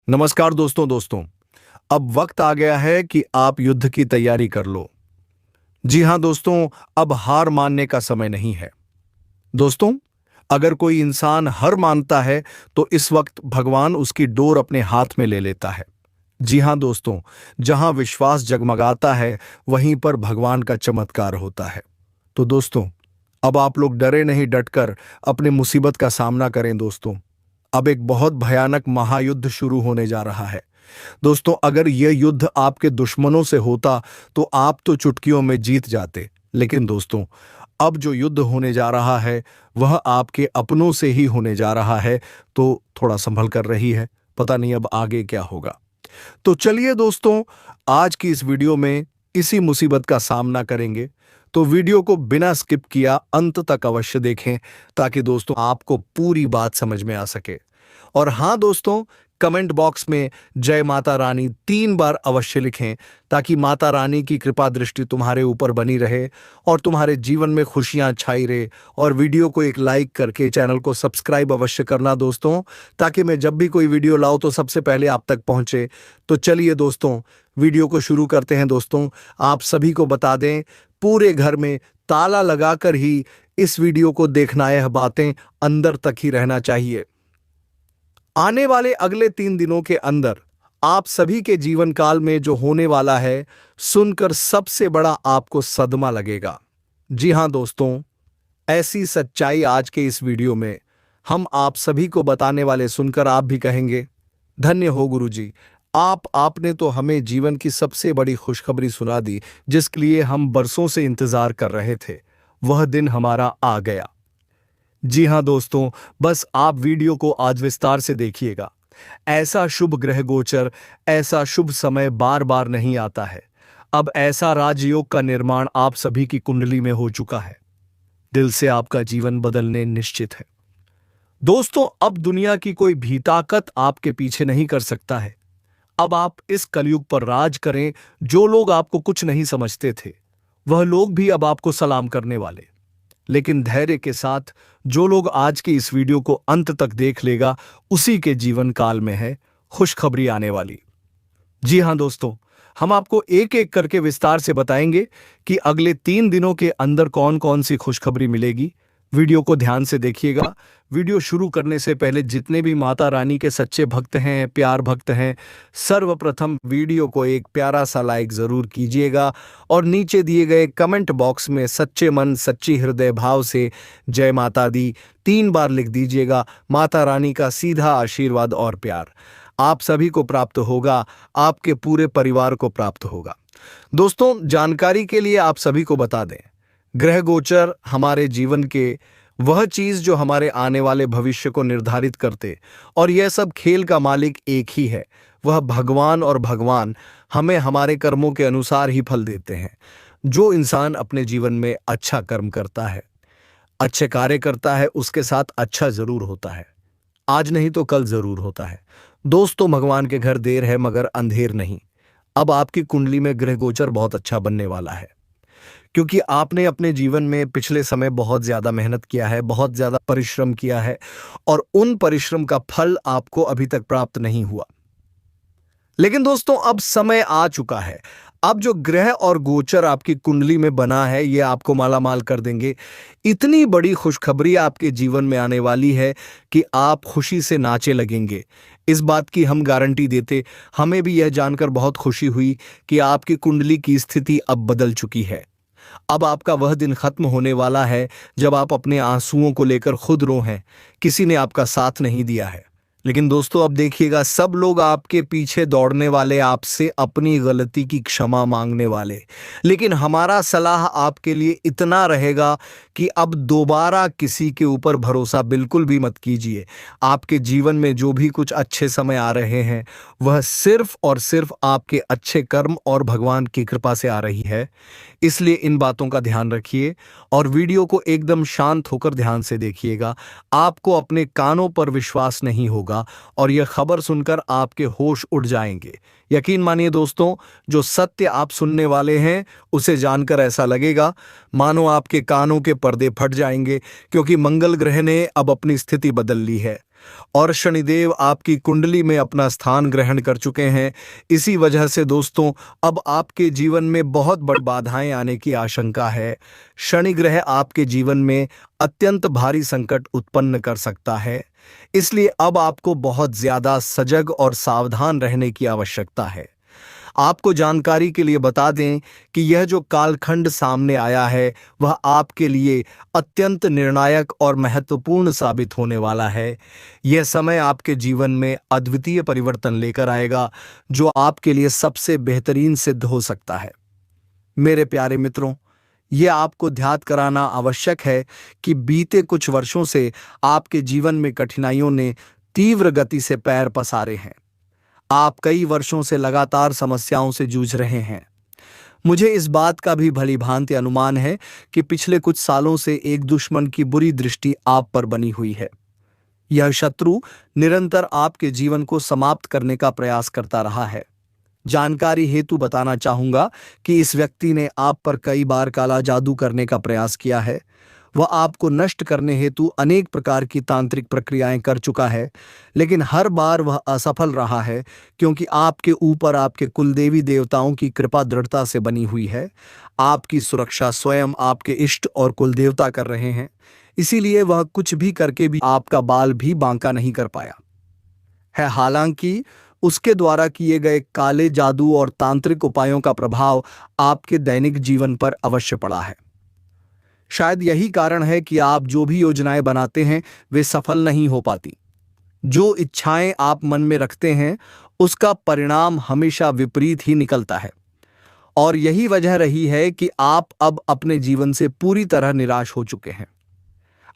नमस्कार दोस्तों। अब वक्त आ गया है कि आप युद्ध की तैयारी कर लो। जी हां दोस्तों, अब हार मानने का समय नहीं है। दोस्तों, अगर कोई इंसान हार मानता है तो इस वक्त भगवान उसकी डोर अपने हाथ में ले लेता है। जी हां दोस्तों, जहां विश्वास जगमगाता है वहीं पर भगवान का चमत्कार होता है। तो दोस्तों, अब आप लोग डरे नहीं, डटकर अपने मुसीबत का सामना करें दोस्तों। अब एक बहुत भयानक महायुद्ध शुरू होने जा रहा है। दोस्तों, अगर यह युद्ध आपके दुश्मनों से होता तो आप तो चुटकियों में जीत जाते। लेकिन दोस्तों, अब जो युद्ध होने जा रहा है वह आपके अपनों से ही होने जा रहा है। तो थोड़ा संभल कर रही है, पता नहीं अब आगे क्या होगा। तो चलिए दोस्तों, आज की इस वीडियो में इसी मुसीबत का सामना करेंगे। तो वीडियो को बिना स्किप किया अंत तक अवश्य देखें ताकि दोस्तों आपको पूरी बात समझ में आ सके। और हां दोस्तों, कमेंट बॉक्स में जय माता रानी 3 बार अवश्य लिखें ताकि माता रानी की कृपा दृष्टि तुम्हारे ऊपर बनी रहे और तुम्हारे जीवन में खुशियां छाई रहे। और वीडियो को एक लाइक करके चैनल को सब्सक्राइब अवश्य करना दोस्तों, ताकि मैं जब भी कोई वीडियो लाऊं तो सबसे पहले आप तक पहुंचे। तो चलिए दोस्तों, वीडियो को शुरू करते हैं। दोस्तों, आप सभी को बता दें, पूरे घर में ताला लगाकर ही इस वीडियो को देखना। यह बातें अंदर तक ही रहना चाहिए। आने वाले अगले 3 दिनों के अंदर आप सभी के जीवन काल में जो होने वाला है, सुनकर सबसे बड़ा आपको सदमा लगेगा। जी हां दोस्तों, ऐसी सच्चाई आज के इस वीडियो में हम आप सभी को बताने वाले, सुनकर आप भी कहेंगे धन्य हो गुरुजी, आपने तो हमें जीवन की सबसे बड़ी खुशखबरी सुना दी, जिसके लिए हम बरसों से इंतजार कर रहे थे। वह दिन हमारा आ गया। जी हां दोस्तों, बस आप वीडियो को आज विस्तार से देखिएगा। ऐसा शुभ ग्रह गोचर, ऐसा शुभ समय बार बार नहीं आता है। अब ऐसा राजयोग का निर्माण आप सभी की कुंडली में हो चुका है। दिल से आपका जीवन बदलने निश्चित है। दोस्तों, अब दुनिया की कोई भी ताकत आपके पीछे नहीं कर सकता है। अब आप इस कलयुग पर राज करें। जो लोग आपको कुछ नहीं समझते थे, वह लोग भी अब आपको सलाम करने वाले। लेकिन धैर्य के साथ जो लोग आज की इस वीडियो को अंत तक देख लेगा, उसी के जीवन काल में है खुशखबरी आने वाली। जी हां दोस्तों, हम आपको एक एक करके विस्तार से बताएंगे कि अगले 3 दिनों के अंदर कौन कौन सी खुशखबरी मिलेगी। वीडियो को ध्यान से देखिएगा। वीडियो शुरू करने से पहले जितने भी माता रानी के सच्चे भक्त हैं, प्यार भक्त हैं, सर्वप्रथम वीडियो को एक प्यारा सा लाइक जरूर कीजिएगा और नीचे दिए गए कमेंट बॉक्स में सच्चे मन सच्ची हृदय भाव से जय माता दी 3 बार लिख दीजिएगा। माता रानी का सीधा आशीर्वाद और प्यार आप सभी को प्राप्त होगा, आपके पूरे परिवार को प्राप्त होगा। दोस्तों, जानकारी के लिए आप सभी को बता दें, ग्रह गोचर हमारे जीवन के वह चीज जो हमारे आने वाले भविष्य को निर्धारित करते, और यह सब खेल का मालिक एक ही है, वह भगवान। और भगवान हमें हमारे कर्मों के अनुसार ही फल देते हैं। जो इंसान अपने जीवन में अच्छा कर्म करता है, अच्छे कार्य करता है, उसके साथ अच्छा जरूर होता है। आज नहीं तो कल जरूर होता है। दोस्तों, भगवान के घर देर है मगर अंधेर नहीं। अब आपकी कुंडली में ग्रह गोचर बहुत अच्छा बनने वाला है, क्योंकि आपने अपने जीवन में पिछले समय बहुत ज्यादा मेहनत किया है, बहुत ज्यादा परिश्रम किया है, और उन परिश्रम का फल आपको अभी तक प्राप्त नहीं हुआ। लेकिन दोस्तों, अब समय आ चुका है। अब जो ग्रह और गोचर आपकी कुंडली में बना है, ये आपको मालामाल कर देंगे। इतनी बड़ी खुशखबरी आपके जीवन में आने वाली है कि आप खुशी से नाचे लगेंगे। इस बात की हम गारंटी देते। हमें भी यह जानकर बहुत खुशी हुई कि आपकी कुंडली की स्थिति अब बदल चुकी है। अब आपका वह दिन खत्म होने वाला है जब आप अपने आंसुओं को लेकर खुद रो हैं। किसी ने आपका साथ नहीं दिया है। लेकिन दोस्तों, अब देखिएगा, सब लोग आपके पीछे दौड़ने वाले, आपसे अपनी गलती की क्षमा मांगने वाले। लेकिन हमारा सलाह आपके लिए इतना रहेगा कि अब दोबारा किसी के ऊपर भरोसा बिल्कुल भी मत कीजिए। आपके जीवन में जो भी कुछ अच्छे समय आ रहे हैं, वह सिर्फ और सिर्फ आपके अच्छे कर्म और भगवान की कृपा से आ रही है। इसलिए इन बातों का ध्यान रखिए और वीडियो को एकदम शांत होकर ध्यान से देखिएगा। आपको अपने कानों पर विश्वास नहीं होगा और यह खबर सुनकर आपके होश उड़ जाएंगे। यकीन मानिए दोस्तों, जो सत्य आप सुनने वाले हैं, उसे जानकर ऐसा लगेगा मानो आपके कानों के पर्दे फट जाएंगे, क्योंकि मंगल ग्रह ने अब अपनी स्थिति बदल ली है। और शनिदेव आपकी कुंडली में अपना स्थान ग्रहण कर चुके हैं। इसी वजह से दोस्तों अब आपके जीवन में बहुत बड़ी बाधाएं आने की आशंका है। शनि ग्रह आपके जीवन में अत्यंत भारी संकट उत्पन्न कर सकता है। इसलिए अब आपको बहुत ज्यादा सजग और सावधान रहने की आवश्यकता है। आपको जानकारी के लिए बता दें कि यह जो कालखंड सामने आया है वह आपके लिए अत्यंत निर्णायक और महत्वपूर्ण साबित होने वाला है। यह समय आपके जीवन में अद्वितीय परिवर्तन लेकर आएगा जो आपके लिए सबसे बेहतरीन सिद्ध हो सकता है। मेरे प्यारे मित्रों, यह आपको ध्यात कराना आवश्यक है कि बीते कुछ वर्षों से आपके जीवन में कठिनाइयों ने तीव्र गति से पैर पसारे हैं। आप कई वर्षों से लगातार समस्याओं से जूझ रहे हैं। मुझे इस बात का भी भलीभांति अनुमान है कि पिछले कुछ सालों से एक दुश्मन की बुरी दृष्टि आप पर बनी हुई है। यह शत्रु निरंतर आपके जीवन को समाप्त करने का प्रयास करता रहा है। जानकारी हेतु बताना चाहूंगा कि इस व्यक्ति ने आप पर कई बार काला जादू करने का प्रयास किया है। वह आपको नष्ट करने हेतु अनेक प्रकार की तांत्रिक प्रक्रियाएं कर चुका है, लेकिन हर बार वह असफल रहा है क्योंकि आपके ऊपर आपके कुलदेवी देवताओं की कृपा दृढ़ता से बनी हुई है। आपकी सुरक्षा स्वयं आपके इष्ट और कुलदेवता कर रहे हैं। इसीलिए वह कुछ भी करके भी आपका बाल भी बांका नहीं कर पाया है। हालांकि उसके द्वारा किए गए काले जादू और तांत्रिक उपायों का प्रभाव आपके दैनिक जीवन पर अवश्य पड़ा है। शायद यही कारण है कि आप जो भी योजनाएं बनाते हैं वे सफल नहीं हो पाती। जो इच्छाएं आप मन में रखते हैं उसका परिणाम हमेशा विपरीत ही निकलता है। और यही वजह रही है कि आप अब अपने जीवन से पूरी तरह निराश हो चुके हैं।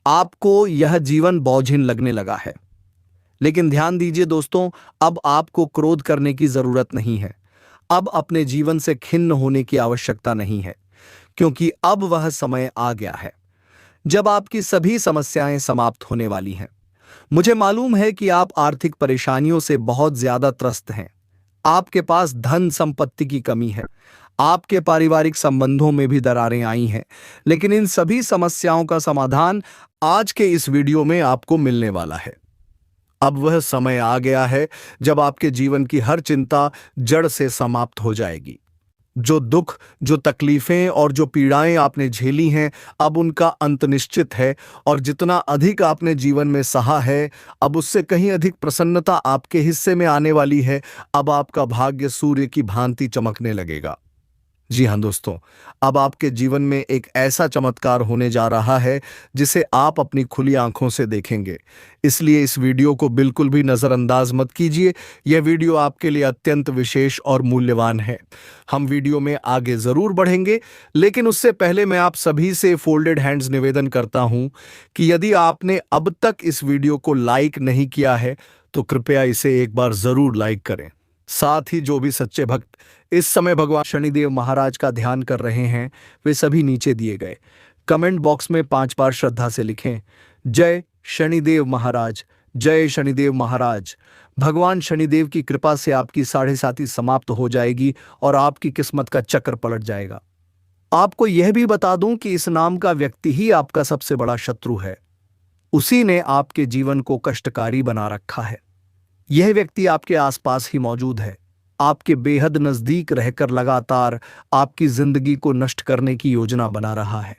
आपको यह जीवन बोझिल लगने लगा है। लेकिन ध्यान दीजिए दोस्तों, अब आपको क्रोध करने की जरूरत नहीं है। अब अपने जीवन से खिन्न होने की आवश्यकता नहीं है, क्योंकि अब वह समय आ गया है जब आपकी सभी समस्याएं समाप्त होने वाली हैं। मुझे मालूम है कि आप आर्थिक परेशानियों से बहुत ज्यादा त्रस्त हैं। आपके पास धन संपत्ति की कमी है। आपके पारिवारिक संबंधों में भी दरारें आई हैं। लेकिन इन सभी समस्याओं का समाधान आज के इस वीडियो में आपको मिलने वाला है। अब वह समय आ गया है जब आपके जीवन की हर चिंता जड़ से समाप्त हो जाएगी। जो दुख, जो तकलीफें और जो पीड़ाएं आपने झेली हैं, अब उनका अंत निश्चित है। और जितना अधिक आपने जीवन में सहा है, अब उससे कहीं अधिक प्रसन्नता आपके हिस्से में आने वाली है। अब आपका भाग्य सूर्य की भांति चमकने लगेगा। जी हाँ दोस्तों, अब आपके जीवन में एक ऐसा चमत्कार होने जा रहा है जिसे आप अपनी खुली आंखों से देखेंगे। इसलिए इस वीडियो को बिल्कुल भी नज़रअंदाज मत कीजिए। यह वीडियो आपके लिए अत्यंत विशेष और मूल्यवान है। हम वीडियो में आगे जरूर बढ़ेंगे, लेकिन उससे पहले मैं आप सभी से फोल्डेड हैंड्स निवेदन करता हूं कि यदि आपने अब तक इस वीडियो को लाइक नहीं किया है तो कृपया इसे एक बार जरूर लाइक करें। साथ ही जो भी सच्चे भक्त इस समय भगवान शनिदेव महाराज का ध्यान कर रहे हैं, वे सभी नीचे दिए गए कमेंट बॉक्स में 5 बार श्रद्धा से लिखें, जय शनिदेव महाराज, जय शनिदेव महाराज। भगवान शनिदेव की कृपा से आपकी 7.5 समाप्त हो जाएगी और आपकी किस्मत का चक्र पलट जाएगा। आपको यह भी बता दूं कि इस नाम का व्यक्ति ही आपका सबसे बड़ा शत्रु है। उसी ने आपके जीवन को कष्टकारी बना रखा है। यह व्यक्ति आपके आसपास ही मौजूद है, आपके बेहद नजदीक रहकर लगातार आपकी जिंदगी को नष्ट करने की योजना बना रहा है।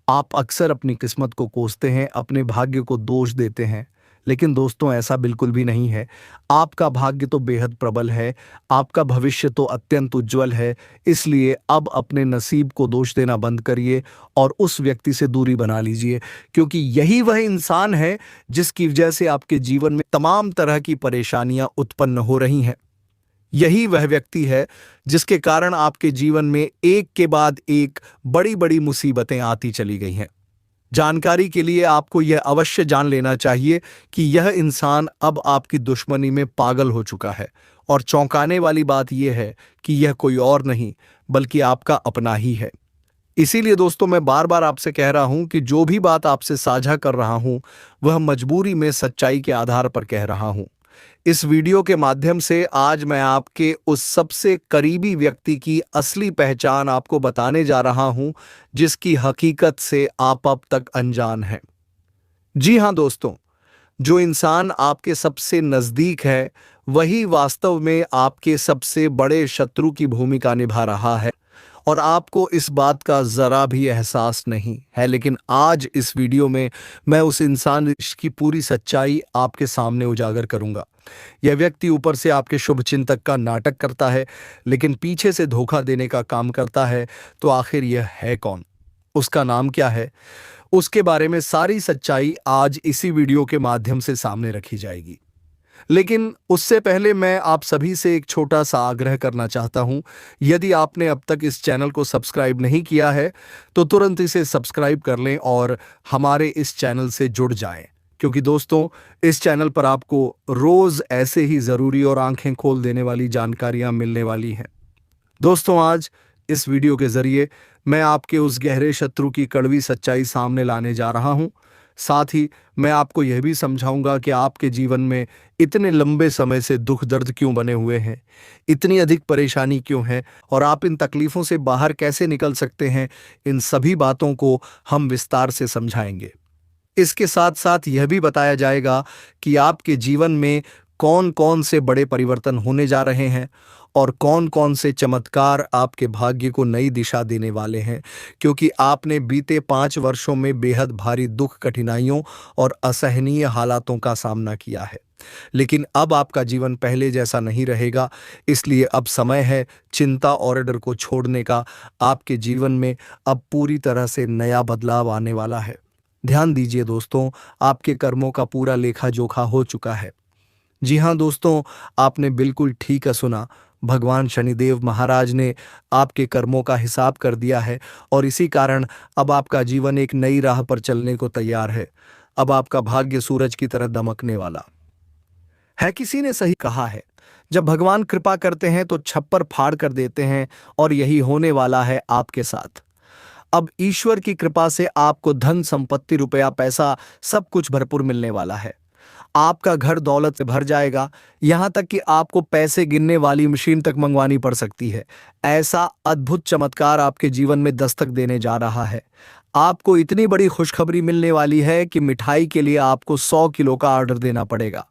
आप अक्सर अपनी किस्मत को कोसते हैं, अपने भाग्य को दोष देते हैं, लेकिन दोस्तों ऐसा बिल्कुल भी नहीं है। आपका भाग्य तो बेहद प्रबल है, आपका भविष्य तो अत्यंत उज्जवल है। इसलिए अब अपने नसीब को दोष देना बंद करिए और उस व्यक्ति से दूरी बना लीजिए, क्योंकि यही वह इंसान है जिसकी वजह से आपके जीवन में तमाम तरह की परेशानियां उत्पन्न हो रही हैं। यही वह व्यक्ति है जिसके कारण आपके जीवन में एक के बाद एक बड़ी बड़ी मुसीबतें आती चली गई हैं। जानकारी के लिए आपको यह अवश्य जान लेना चाहिए कि यह इंसान अब आपकी दुश्मनी में पागल हो चुका है। और चौंकाने वाली बात यह है कि यह कोई और नहीं बल्कि आपका अपना ही है। इसीलिए दोस्तों मैं बार बार आपसे कह रहा हूं कि जो भी बात आपसे साझा कर रहा हूं वह मजबूरी में सच्चाई के आधार पर कह रहा हूं। इस वीडियो के माध्यम से आज मैं आपके उस सबसे करीबी व्यक्ति की असली पहचान आपको बताने जा रहा हूं जिसकी हकीकत से आप अब तक अनजान हैं। जी हां दोस्तों, जो इंसान आपके सबसे नजदीक है वही वास्तव में आपके सबसे बड़े शत्रु की भूमिका निभा रहा है और आपको इस बात का जरा भी एहसास नहीं है। लेकिन आज इस वीडियो में मैं उस इंसान की पूरी सच्चाई आपके सामने उजागर करूंगा। यह व्यक्ति ऊपर से आपके शुभचिंतक का नाटक करता है लेकिन पीछे से धोखा देने का काम करता है। तो आखिर यह है कौन, उसका नाम क्या है, उसके बारे में सारी सच्चाई आज इसी वीडियो के माध्यम से सामने रखी जाएगी। लेकिन उससे पहले मैं आप सभी से एक छोटा सा आग्रह करना चाहता हूं। यदि आपने अब तक इस चैनल को सब्सक्राइब नहीं किया है तो तुरंत इसे सब्सक्राइब कर लें और हमारे इस चैनल से जुड़ जाएं, क्योंकि दोस्तों इस चैनल पर आपको रोज ऐसे ही ज़रूरी और आंखें खोल देने वाली जानकारियां मिलने वाली हैं। दोस्तों आज इस वीडियो के जरिए मैं आपके उस गहरे शत्रु की कड़वी सच्चाई सामने लाने जा रहा हूं। साथ ही मैं आपको यह भी समझाऊंगा कि आपके जीवन में इतने लंबे समय से दुख दर्द क्यों बने हुए हैं, इतनी अधिक परेशानी क्यों है और आप इन तकलीफों से बाहर कैसे निकल सकते हैं। इन सभी बातों को हम विस्तार से समझाएंगे। इसके साथ साथ यह भी बताया जाएगा कि आपके जीवन में कौन कौन से बड़े परिवर्तन होने जा रहे हैं और कौन कौन से चमत्कार आपके भाग्य को नई दिशा देने वाले हैं, क्योंकि आपने बीते 5 वर्षों में बेहद भारी दुख, कठिनाइयों और असहनीय हालातों का सामना किया है। लेकिन अब आपका जीवन पहले जैसा नहीं रहेगा, इसलिए अब समय है चिंता और डर को छोड़ने का। आपके जीवन में अब पूरी तरह से नया बदलाव आने वाला है। ध्यान दीजिए दोस्तों, आपके कर्मों का पूरा लेखा जोखा हो चुका है। जी हाँ दोस्तों, आपने बिल्कुल ठीक सुना। भगवान शनिदेव महाराज ने आपके कर्मों का हिसाब कर दिया है और इसी कारण अब आपका जीवन एक नई राह पर चलने को तैयार है। अब आपका भाग्य सूरज की तरह दमकने वाला है। किसी ने सही कहा है, जब भगवान कृपा करते हैं तो छप्पर फाड़ कर देते हैं और यही होने वाला है आपके साथ। अब ईश्वर की कृपा से आपको धन, संपत्ति, रुपया, पैसा सब कुछ भरपूर मिलने वाला है। आपका घर दौलत से भर जाएगा, यहां तक कि आपको पैसे गिनने वाली मशीन तक मंगवानी पड़ सकती है। ऐसा अद्भुत चमत्कार आपके जीवन में दस्तक देने जा रहा है। आपको इतनी बड़ी खुशखबरी मिलने वाली है कि मिठाई के लिए आपको 100 किलो का ऑर्डर देना पड़ेगा।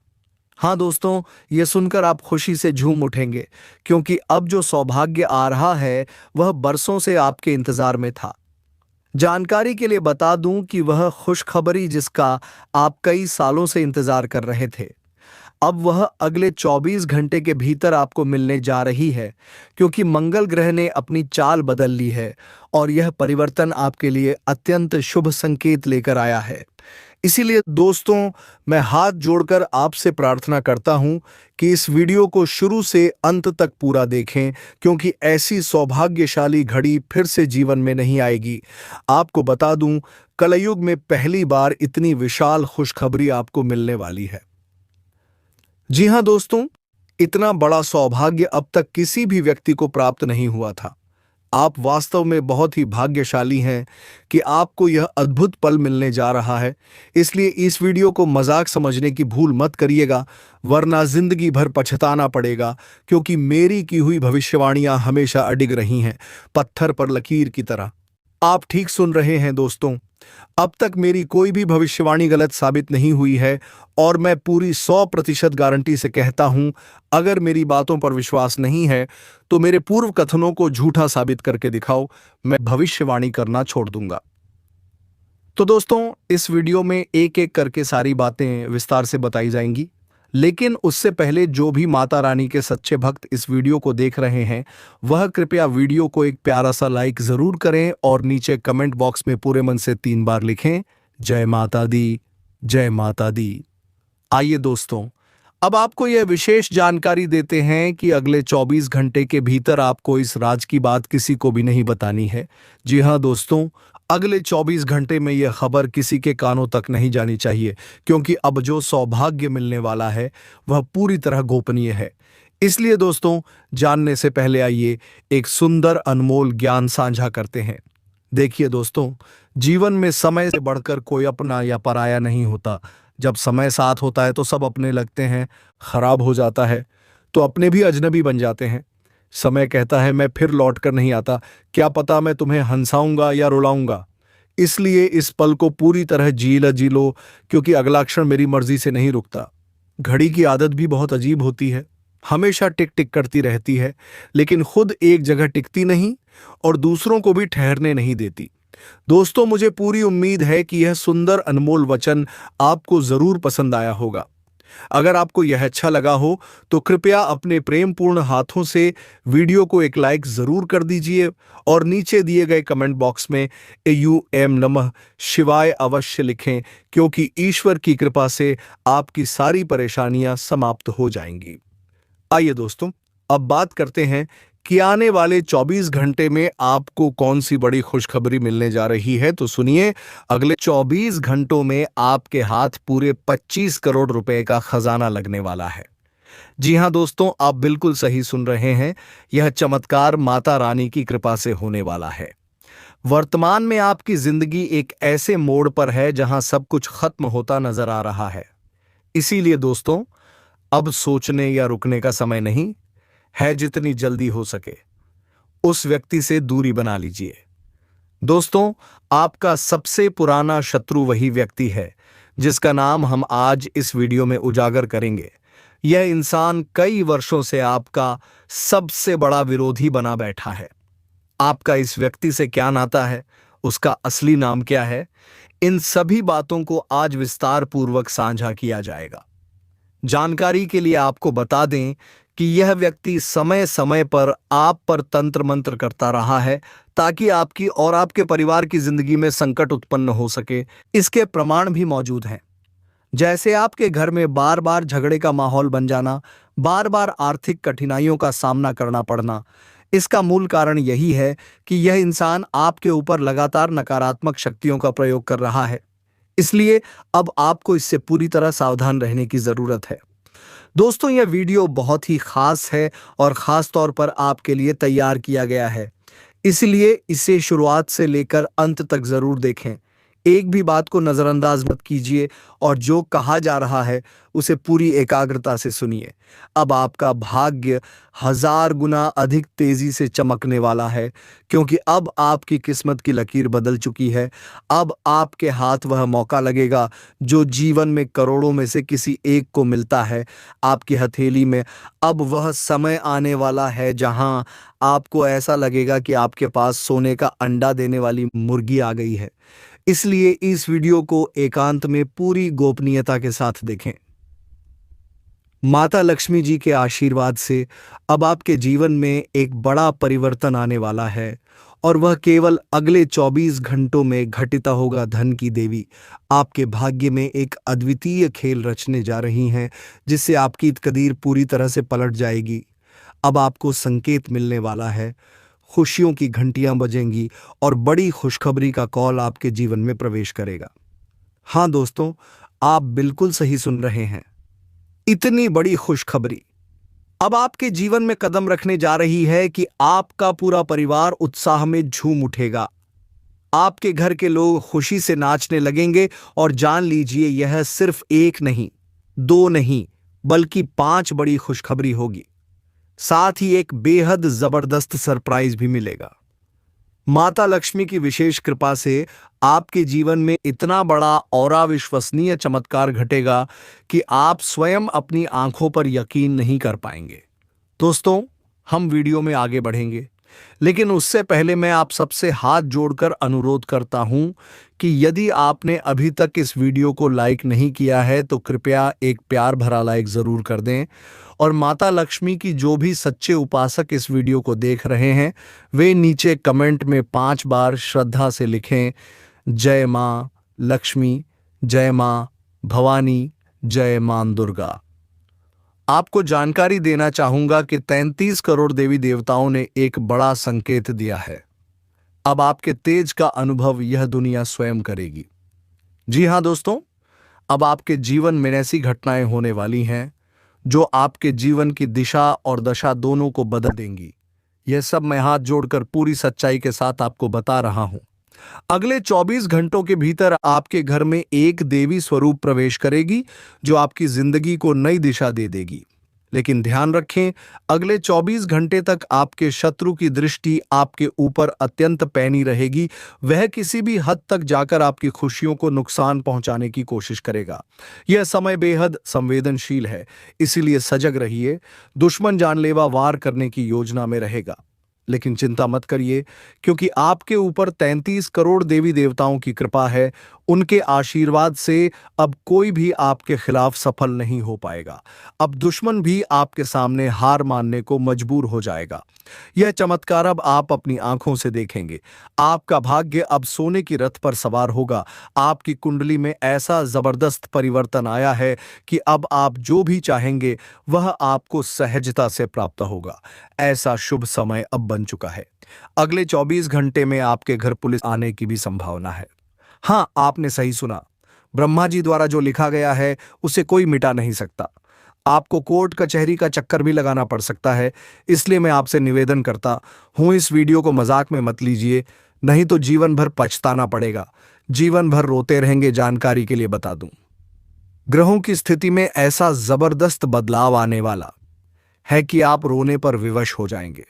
हाँ दोस्तों, ये सुनकर आप खुशी से झूम उठेंगे, क्योंकि अब जो सौभाग्य आ रहा है वह बरसों से आपके इंतजार में था। जानकारी के लिए बता दूं कि वह खुशखबरी जिसका आप कई सालों से इंतजार कर रहे थे, अब वह अगले 24 घंटे के भीतर आपको मिलने जा रही है, क्योंकि मंगल ग्रह ने अपनी चाल बदल ली है और यह परिवर्तन आपके लिए अत्यंत शुभ संकेत लेकर आया है। इसीलिए दोस्तों, मैं हाथ जोड़कर आपसे प्रार्थना करता हूं कि इस वीडियो को शुरू से अंत तक पूरा देखें, क्योंकि ऐसी सौभाग्यशाली घड़ी फिर से जीवन में नहीं आएगी। आपको बता दूं, कलयुग में पहली बार इतनी विशाल खुशखबरी आपको मिलने वाली है। जी हां दोस्तों, इतना बड़ा सौभाग्य अब तक किसी भी व्यक्ति को प्राप्त नहीं हुआ था। आप वास्तव में बहुत ही भाग्यशाली हैं कि आपको यह अद्भुत पल मिलने जा रहा है। इसलिए इस वीडियो को मजाक समझने की भूल मत करिएगा, वरना जिंदगी भर पछताना पड़ेगा, क्योंकि मेरी की हुई भविष्यवाणियां हमेशा अडिग रही हैं, पत्थर पर लकीर की तरह। आप ठीक सुन रहे हैं दोस्तों, अब तक मेरी कोई भी भविष्यवाणी गलत साबित नहीं हुई है और मैं पूरी 100% गारंटी से कहता हूं, अगर मेरी बातों पर विश्वास नहीं है तो मेरे पूर्व कथनों को झूठा साबित करके दिखाओ, मैं भविष्यवाणी करना छोड़ दूंगा। तो दोस्तों, इस वीडियो में एक एक करके सारी बातें विस्तार से बताई जाएंगी, लेकिन उससे पहले जो भी माता रानी के सच्चे भक्त इस वीडियो को देख रहे हैं वह कृपया वीडियो को एक प्यारा सा लाइक जरूर करें और नीचे कमेंट बॉक्स में पूरे मन से 3 बार लिखें, जय माता दी, जय माता दी। आइए दोस्तों, अब आपको यह विशेष जानकारी देते हैं कि अगले 24 घंटे के भीतर आपको इस राज की बात किसी को भी नहीं बतानी है। जी हाँ दोस्तों, अगले 24 घंटे में यह खबर किसी के कानों तक नहीं जानी चाहिए, क्योंकि अब जो सौभाग्य मिलने वाला है वह पूरी तरह गोपनीय है। इसलिए दोस्तों, जानने से पहले आइए एक सुंदर अनमोल ज्ञान साझा करते हैं। देखिए दोस्तों, जीवन में समय से बढ़कर कोई अपना या पराया नहीं होता। जब समय साथ होता है तो सब अपने लगते हैं, खराब हो जाता है तो अपने भी अजनबी बन जाते हैं। समय कहता है मैं फिर लौट कर नहीं आता, क्या पता मैं तुम्हें हंसाऊंगा या रुलाऊंगा, इसलिए इस पल को पूरी तरह जी लो, क्योंकि अगला क्षण मेरी मर्जी से नहीं रुकता। घड़ी की आदत भी बहुत अजीब होती है, हमेशा टिक टिक करती रहती है, लेकिन खुद एक जगह टिकती नहीं और दूसरों को भी ठहरने नहीं देती। दोस्तों, मुझे पूरी उम्मीद है कि यह सुंदर अनमोल वचन आपको जरूर पसंद आया होगा। अगर आपको यह अच्छा लगा हो तो कृपया अपने प्रेमपूर्ण हाथों से वीडियो को एक लाइक जरूर कर दीजिए और नीचे दिए गए कमेंट बॉक्स में एयूएम नमः शिवाय अवश्य लिखें, क्योंकि ईश्वर की कृपा से आपकी सारी परेशानियां समाप्त हो जाएंगी। आइए दोस्तों, अब बात करते हैं कि आने वाले 24 घंटे में आपको कौन सी बड़ी खुशखबरी मिलने जा रही है। तो सुनिए, अगले 24 घंटों में आपके हाथ पूरे 25 करोड़ रुपए का खजाना लगने वाला है। जी हां दोस्तों, आप बिल्कुल सही सुन रहे हैं। यह चमत्कार माता रानी की कृपा से होने वाला है। वर्तमान में आपकी जिंदगी एक ऐसे मोड़ पर है जहां सब कुछ खत्म होता नजर आ रहा है। इसीलिए दोस्तों, अब सोचने या रुकने का समय नहीं है। जितनी जल्दी हो सके उस व्यक्ति से दूरी बना लीजिए। दोस्तों, आपका सबसे पुराना शत्रु वही व्यक्ति है जिसका नाम हम आज इस वीडियो में उजागर करेंगे। यह इंसान कई वर्षों से आपका सबसे बड़ा विरोधी बना बैठा है। आपका इस व्यक्ति से क्या नाता है, उसका असली नाम क्या है, इन सभी बातों को आज विस्तार पूर्वक साझा किया जाएगा। जानकारी के लिए आपको बता दें कि यह व्यक्ति समय समय पर आप पर तंत्र मंत्र करता रहा है ताकि आपकी और आपके परिवार की जिंदगी में संकट उत्पन्न हो सके। इसके प्रमाण भी मौजूद हैं, जैसे आपके घर में बार बार झगड़े का माहौल बन जाना, बार बार आर्थिक कठिनाइयों का सामना करना पड़ना। इसका मूल कारण यही है कि यह इंसान आपके ऊपर लगातार नकारात्मक शक्तियों का प्रयोग कर रहा है। इसलिए अब आपको इससे पूरी तरह सावधान रहने की जरूरत है। दोस्तों, यह वीडियो बहुत ही खास है और खास तौर पर आपके लिए तैयार किया गया है, इसलिए इसे शुरुआत से लेकर अंत तक जरूर देखें। एक भी बात को नजरअंदाज मत कीजिए और जो कहा जा रहा है उसे पूरी एकाग्रता से सुनिए। अब आपका भाग्य 1000 गुना अधिक तेजी से चमकने वाला है, क्योंकि अब आपकी किस्मत की लकीर बदल चुकी है। अब आपके हाथ वह मौका लगेगा जो जीवन में करोड़ों में से किसी एक को मिलता है। आपकी हथेली में अब वह समय आने वाला है जहां आपको ऐसा लगेगा कि आपके पास सोने का अंडा देने वाली मुर्गी आ गई है। इसलिए इस वीडियो को एकांत में पूरी गोपनीयता के साथ देखें। माता लक्ष्मी जी के आशीर्वाद से अब आपके जीवन में एक बड़ा परिवर्तन आने वाला है और वह केवल अगले 24 घंटों में घटित होगा। धन की देवी आपके भाग्य में एक अद्वितीय खेल रचने जा रही हैं, जिससे आपकी तकदीर पूरी तरह से पलट जाएगी। अब आपको संकेत मिलने वाला है, खुशियों की घंटियां बजेंगी और बड़ी खुशखबरी का कॉल आपके जीवन में प्रवेश करेगा। हां दोस्तों, आप बिल्कुल सही सुन रहे हैं। इतनी बड़ी खुशखबरी अब आपके जीवन में कदम रखने जा रही है कि आपका पूरा परिवार उत्साह में झूम उठेगा। आपके घर के लोग खुशी से नाचने लगेंगे और जान लीजिए, यह सिर्फ एक नहीं, 2 नहीं, बल्कि 5 बड़ी खुशखबरी होगी। साथ ही एक बेहद जबरदस्त सरप्राइज भी मिलेगा। माता लक्ष्मी की विशेष कृपा से आपके जीवन में इतना बड़ा और अविश्वसनीय चमत्कार घटेगा कि आप स्वयं अपनी आंखों पर यकीन नहीं कर पाएंगे। दोस्तों, हम वीडियो में आगे बढ़ेंगे, लेकिन उससे पहले मैं आप सबसे हाथ जोड़कर अनुरोध करता हूं कि यदि आपने अभी तक इस वीडियो को लाइक नहीं किया है तो कृपया एक प्यार भरा लाइक जरूर कर दें। और माता लक्ष्मी की जो भी सच्चे उपासक इस वीडियो को देख रहे हैं, वे नीचे कमेंट में 5 बार श्रद्धा से लिखें, जय मां लक्ष्मी, जय मां भवानी, जय मां दुर्गा। आपको जानकारी देना चाहूंगा कि 33 करोड़ देवी देवताओं ने एक बड़ा संकेत दिया है। अब आपके तेज का अनुभव यह दुनिया स्वयं करेगी। जी हां दोस्तों, अब आपके जीवन में ऐसी घटनाएं होने वाली हैं जो आपके जीवन की दिशा और दशा दोनों को बदल देंगी। यह सब मैं हाथ जोड़कर पूरी सच्चाई के साथ आपको बता रहा हूं। अगले 24 घंटों के भीतर आपके घर में एक देवी स्वरूप प्रवेश करेगी जो आपकी जिंदगी को नई दिशा दे देगी। लेकिन ध्यान रखें, अगले 24 घंटे तक आपके शत्रु की दृष्टि आपके ऊपर अत्यंत पैनी रहेगी। वह किसी भी हद तक जाकर आपकी खुशियों को नुकसान पहुंचाने की कोशिश करेगा। यह समय बेहद संवेदनशील है, इसीलिए सजग रहिए। दुश्मन जानलेवा वार करने की योजना में रहेगा। लेकिन चिंता मत करिए, क्योंकि आपके ऊपर 33 करोड़ देवी देवताओं की कृपा है। उनके आशीर्वाद से अब कोई भी आपके खिलाफ सफल नहीं हो पाएगा। अब दुश्मन भी आपके सामने हार मानने को मजबूर हो जाएगा। यह चमत्कार अब आप अपनी आंखों से देखेंगे। आपका भाग्य अब सोने की रथ पर सवार होगा। आपकी कुंडली में ऐसा जबरदस्त परिवर्तन आया है कि अब आप जो भी चाहेंगे वह आपको सहजता से प्राप्त होगा। ऐसा शुभ समय अब बन चुका है। अगले 24 घंटे में आपके घर पुलिस आने की भी संभावना है। हाँ, आपने सही सुना। ब्रह्मा जी द्वारा जो लिखा गया है उसे कोई मिटा नहीं सकता। आपको कोर्ट कचहरी का चक्कर भी लगाना पड़ सकता है। इसलिए मैं आपसे निवेदन करता हूं, इस वीडियो को मजाक में मत लीजिए, नहीं तो जीवन भर पछताना पड़ेगा। जीवन भर रोते रहेंगे। जानकारी के लिए बता दूं, ग्रहों की स्थिति में ऐसा जबरदस्त बदलाव आने वाला है कि आप रोने पर विवश हो जाएंगे।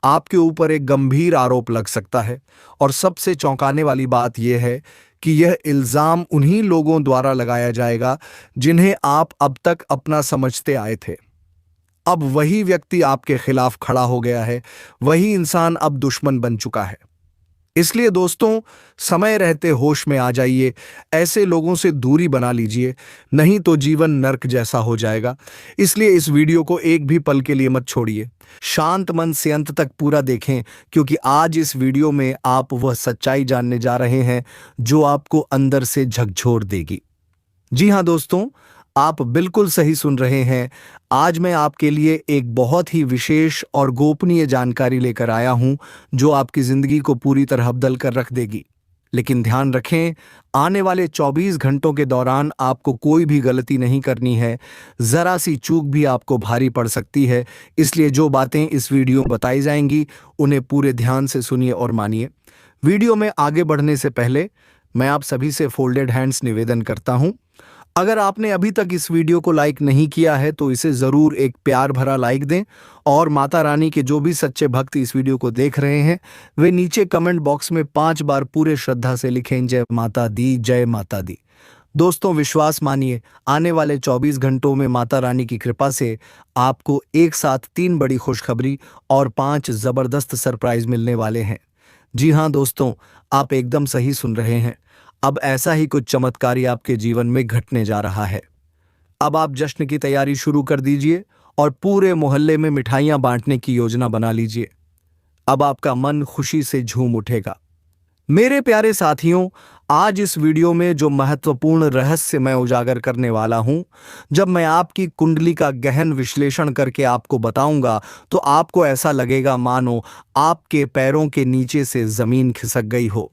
आपके ऊपर एक गंभीर आरोप लग सकता है, और सबसे चौंकाने वाली बात यह है कि यह इल्जाम उन्हीं लोगों द्वारा लगाया जाएगा जिन्हें आप अब तक अपना समझते आए थे। अब वही व्यक्ति आपके खिलाफ खड़ा हो गया है। वही इंसान अब दुश्मन बन चुका है। इसलिए दोस्तों, समय रहते होश में आ जाइए। ऐसे लोगों से दूरी बना लीजिए, नहीं तो जीवन नर्क जैसा हो जाएगा। इसलिए इस वीडियो को एक भी पल के लिए मत छोड़िए। शांत मन से अंत तक पूरा देखें, क्योंकि आज इस वीडियो में आप वह सच्चाई जानने जा रहे हैं जो आपको अंदर से झकझोर देगी। जी हाँ दोस्तों, आप बिल्कुल सही सुन रहे हैं। आज मैं आपके लिए एक बहुत ही विशेष और गोपनीय जानकारी लेकर आया हूं, जो आपकी जिंदगी को पूरी तरह बदल कर रख देगी। लेकिन ध्यान रखें, आने वाले 24 घंटों के दौरान आपको कोई भी गलती नहीं करनी है। जरा सी चूक भी आपको भारी पड़ सकती है। इसलिए जो बातें इस वीडियो में बताई जाएंगी उन्हें पूरे ध्यान से सुनिए और मानिए। वीडियो में आगे बढ़ने से पहले मैं आप सभी से फोल्डेड हैंड्स निवेदन करता हूं। अगर आपने अभी तक इस वीडियो को लाइक नहीं किया है तो इसे जरूर एक प्यार भरा लाइक दें, और माता रानी के जो भी सच्चे भक्त इस वीडियो को देख रहे हैं वे नीचे कमेंट बॉक्स में 5 बार पूरे श्रद्धा से लिखें, जय माता दी, जय माता दी। दोस्तों, विश्वास मानिए, आने वाले 24 घंटों में माता रानी की कृपा से आपको एक साथ 3 बड़ी खुशखबरी और 5 जबरदस्त सरप्राइज मिलने वाले हैं। जी हाँ दोस्तों, आप एकदम सही सुन रहे हैं। अब ऐसा ही कुछ चमत्कारी आपके जीवन में घटने जा रहा है। अब आप जश्न की तैयारी शुरू कर दीजिए और पूरे मोहल्ले में मिठाइयां बांटने की योजना बना लीजिए। अब आपका मन खुशी से झूम उठेगा। मेरे प्यारे साथियों, आज इस वीडियो में जो महत्वपूर्ण रहस्य मैं उजागर करने वाला हूं, जब मैं आपकी कुंडली का गहन विश्लेषण करके आपको बताऊंगा तो आपको ऐसा लगेगा मानो आपके पैरों के नीचे से जमीन खिसक गई हो।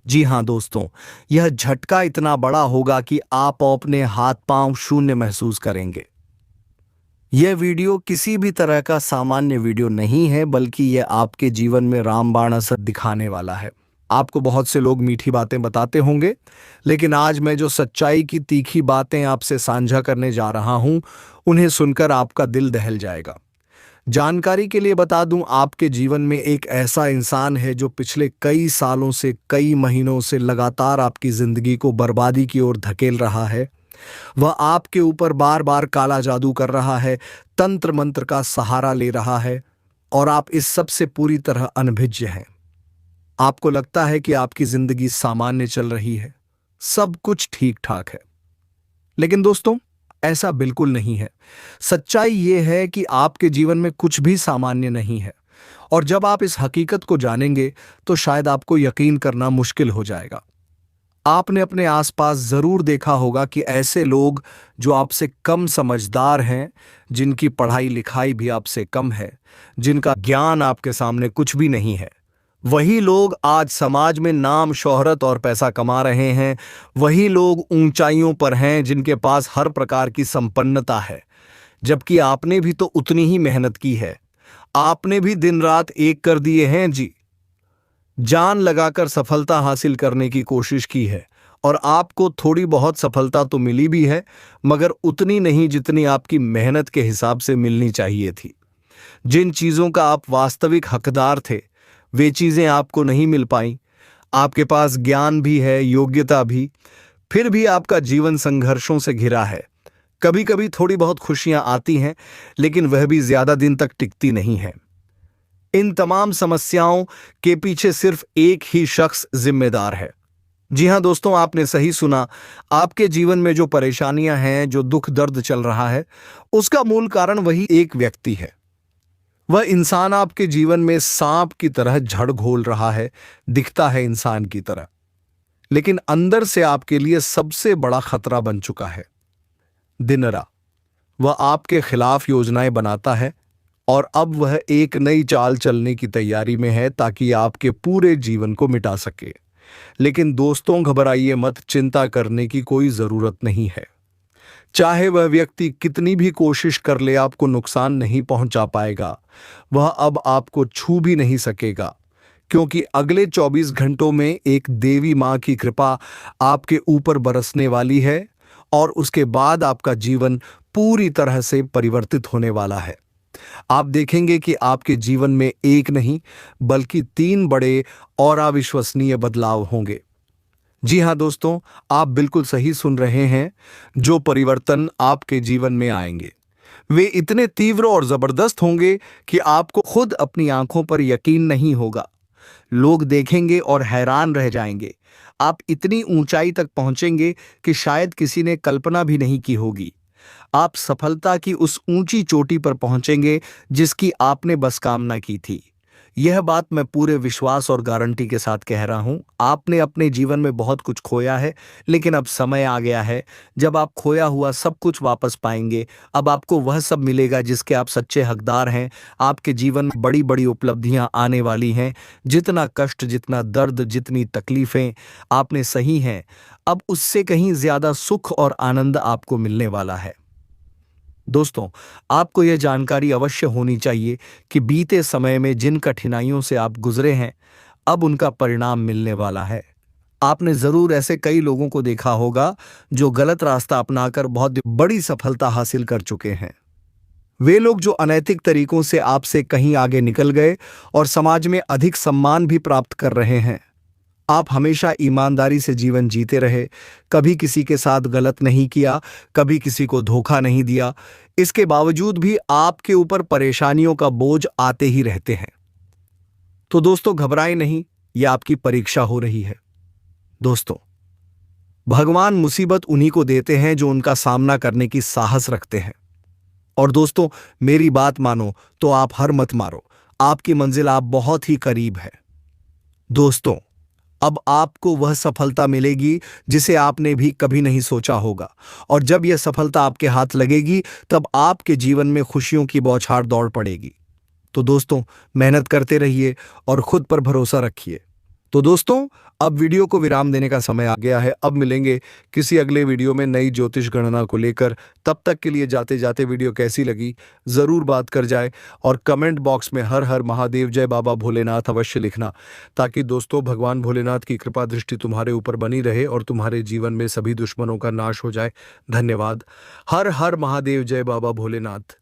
जी हाँ दोस्तों, यह झटका इतना बड़ा होगा कि आप अपने हाथ पांव शून्य महसूस करेंगे। यह वीडियो किसी भी तरह का सामान्य वीडियो नहीं है, बल्कि यह आपके जीवन में रामबाण असर दिखाने वाला है। आपको बहुत से लोग मीठी बातें बताते होंगे, लेकिन आज मैं जो सच्चाई की तीखी बातें आपसे साझा करने जा रहा हूं, उन्हें सुनकर आपका दिल दहल जाएगा। जानकारी के लिए बता दूं, आपके जीवन में एक ऐसा इंसान है जो पिछले कई सालों से, कई महीनों से लगातार आपकी जिंदगी को बर्बादी की ओर धकेल रहा है। वह आपके ऊपर बार बार काला जादू कर रहा है, तंत्र मंत्र का सहारा ले रहा है, और आप इस सब से पूरी तरह अनभिज्ञ हैं। आपको लगता है कि आपकी जिंदगी सामान्य चल रही है, सब कुछ ठीक ठाक है। लेकिन दोस्तों, ऐसा बिल्कुल नहीं है। सच्चाई यह है कि आपके जीवन में कुछ भी सामान्य नहीं है, और जब आप इस हकीकत को जानेंगे तो शायद आपको यकीन करना मुश्किल हो जाएगा। आपने अपने आसपास जरूर देखा होगा कि ऐसे लोग जो आपसे कम समझदार हैं, जिनकी पढ़ाई लिखाई भी आपसे कम है, जिनका ज्ञान आपके सामने कुछ भी नहीं है, वही लोग आज समाज में नाम, शोहरत और पैसा कमा रहे हैं। वही लोग ऊंचाइयों पर हैं जिनके पास हर प्रकार की संपन्नता है, जबकि आपने भी तो उतनी ही मेहनत की है। आपने भी दिन रात एक कर दिए हैं जी, जान लगाकर सफलता हासिल करने की कोशिश की है, और आपको थोड़ी बहुत सफलता तो मिली भी है, मगर उतनी नहीं जितनी आपकी मेहनत के हिसाब से मिलनी चाहिए थी। जिन चीजों का आप वास्तविक हकदार थे, वे चीजें आपको नहीं मिल पाई। आपके पास ज्ञान भी है, योग्यता भी, फिर भी आपका जीवन संघर्षों से घिरा है। कभी कभी थोड़ी बहुत खुशियां आती हैं, लेकिन वह भी ज्यादा दिन तक टिकती नहीं है। इन तमाम समस्याओं के पीछे सिर्फ एक ही शख्स जिम्मेदार है। जी हां दोस्तों, आपने सही सुना। आपके जीवन में जो परेशानियां हैं, जो दुख दर्द चल रहा है, उसका मूल कारण वही एक व्यक्ति है। वह इंसान आपके जीवन में सांप की तरह झड़ घोल रहा है, दिखता है इंसान की तरह, लेकिन अंदर से आपके लिए सबसे बड़ा खतरा बन चुका है। दिनरा वह आपके खिलाफ योजनाएं बनाता है और अब वह एक नई चाल चलने की तैयारी में है ताकि आपके पूरे जीवन को मिटा सके। लेकिन दोस्तों, घबराइए मत, चिंता करने की कोई जरूरत नहीं है। चाहे वह व्यक्ति कितनी भी कोशिश कर ले, आपको नुकसान नहीं पहुंचा पाएगा। वह अब आपको छू भी नहीं सकेगा, क्योंकि अगले 24 घंटों में एक देवी मां की कृपा आपके ऊपर बरसने वाली है और उसके बाद आपका जीवन पूरी तरह से परिवर्तित होने वाला है। आप देखेंगे कि आपके जीवन में एक नहीं बल्कि 3 बड़े और अविश्वसनीय बदलाव होंगे। जी हां दोस्तों, आप बिल्कुल सही सुन रहे हैं। जो परिवर्तन आपके जीवन में आएंगे, वे इतने तीव्र और जबरदस्त होंगे कि आपको खुद अपनी आंखों पर यकीन नहीं होगा। लोग देखेंगे और हैरान रह जाएंगे। आप इतनी ऊंचाई तक पहुंचेंगे कि शायद किसी ने कल्पना भी नहीं की होगी। आप सफलता की उस ऊंची चोटी पर पहुंचेंगे जिसकी आपने बस कामना की थी। यह बात मैं पूरे विश्वास और गारंटी के साथ कह रहा हूं। आपने अपने जीवन में बहुत कुछ खोया है, लेकिन अब समय आ गया है जब आप खोया हुआ सब कुछ वापस पाएंगे। अब आपको वह सब मिलेगा जिसके आप सच्चे हकदार हैं। आपके जीवन में बड़ी बड़ी उपलब्धियां आने वाली हैं। जितना कष्ट, जितना दर्द, जितनी तकलीफें आपने सही हैं, अब उससे कहीं ज्यादा सुख और आनंद आपको मिलने वाला है। दोस्तों, आपको यह जानकारी अवश्य होनी चाहिए कि बीते समय में जिन कठिनाइयों से आप गुजरे हैं, अब उनका परिणाम मिलने वाला है। आपने जरूर ऐसे कई लोगों को देखा होगा जो गलत रास्ता अपनाकर बहुत बड़ी सफलता हासिल कर चुके हैं। वे लोग जो अनैतिक तरीकों से आपसे कहीं आगे निकल गए और समाज में अधिक सम्मान भी प्राप्त कर रहे हैं। आप हमेशा ईमानदारी से जीवन जीते रहे, कभी किसी के साथ गलत नहीं किया, कभी किसी को धोखा नहीं दिया। इसके बावजूद भी आपके ऊपर परेशानियों का बोझ आते ही रहते हैं। तो दोस्तों, घबराएं नहीं, यह आपकी परीक्षा हो रही है। दोस्तों, भगवान मुसीबत उन्हीं को देते हैं जो उनका सामना करने की साहस रखते हैं। और दोस्तों, मेरी बात मानो तो आप हार मत मारो, आपकी मंजिल आप बहुत ही करीब है। दोस्तों, अब आपको वह सफलता मिलेगी जिसे आपने भी कभी नहीं सोचा होगा, और जब यह सफलता आपके हाथ लगेगी तब आपके जीवन में खुशियों की बौछार दौड़ पड़ेगी। तो दोस्तों, मेहनत करते रहिए और खुद पर भरोसा रखिए। तो दोस्तों, अब वीडियो को विराम देने का समय आ गया है। अब मिलेंगे किसी अगले वीडियो में नई ज्योतिष गणना को लेकर। तब तक के लिए जाते जाते वीडियो कैसी लगी जरूर बात कर जाए, और कमेंट बॉक्स में हर हर महादेव, जय बाबा भोलेनाथ अवश्य लिखना, ताकि दोस्तों भगवान भोलेनाथ की कृपा दृष्टि तुम्हारे ऊपर बनी रहे और तुम्हारे जीवन में सभी दुश्मनों का नाश हो जाए। धन्यवाद। हर हर महादेव, जय बाबा भोलेनाथ।